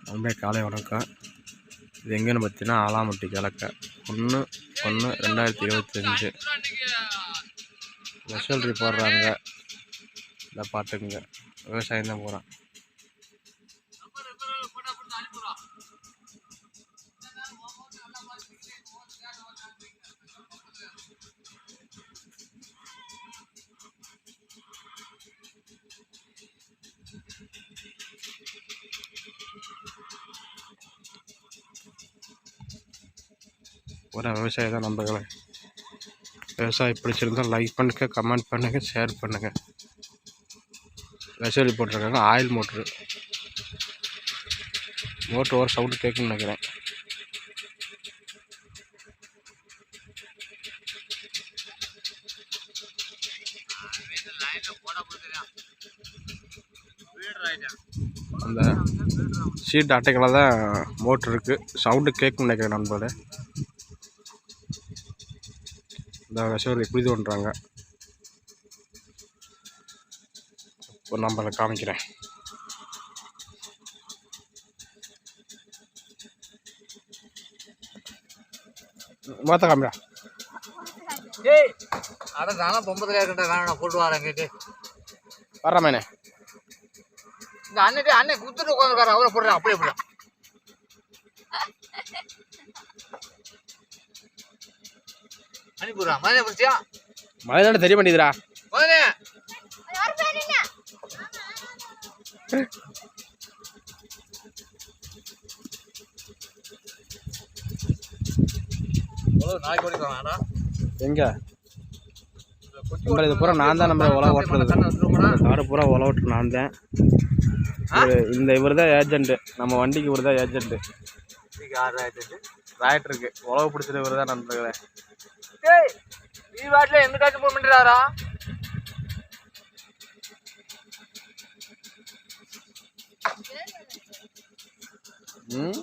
நண்பே காலை வணக்கம். இது எங்கேன்னு பார்த்தீங்கன்னா ஆலாமட்டி கிழக்க 1/1/2025 ஸ்பெஷல் போடுறாங்க. இதை பார்த்துக்குங்க. விவசாயம் தான் போகிறேன். ஒரு விவசாயம் தான் நண்பர்களே. விவசாயம் பிடிச்சிருந்தால் லைக் பண்ணுங்கள், கமெண்ட் பண்ணுங்கள், ஷேர் பண்ணுங்கள். விவசாயி போட்டிருக்காங்க ஆயில் மோட்ரு. மோட்ரு ஒரு சவுண்டு கேட்குன்னு நினைக்கிறேன். அந்த சீட் அட்டைகளில் தான் மோட்ரு இருக்குது. சவுண்டு கேட்குன்னு நினைக்கிறேன் நண்பர்களே. இந்த விவசாயம் எப்படி பண்ணுறாங்க இப்போ நம்மளை காமிக்கிறேன். மாற்ற காமிடா. ஏய் அட நானும் பொம்பத்துல இருக்கேன்டா, வேணா போட்டு வரேன் கேட்டு வர்றமேனே. இந்த அண்ணன் குத்துட்டு உட்காந்துருக்காரு, அவரை போடுறேன். அப்படியே போடுறேன். அனுப்பிடுறான். மதுரை பிடிச்சியா? மதுரை தெரிய மாட்டேதுரா. மதுரை நாளைக்கு ஓடிக்கலாம். எங்க இது பூரா நான் தான் நம்ம உழவு ஓட்டுறது. காடு பூரா உழவு ஓட்டு நான் தான். இந்த இவர் தான் ஏஜென்ட்டு. நம்ம வண்டிக்கு இவர் தான் ஏஜென்ட்டு. ராய்டருக்கு உழவு பிடிச்சது இவர் தான் நண்பர்களே. நீ வாட்டில் எந்த காட்சி போக பண்ணுறாரா? ம்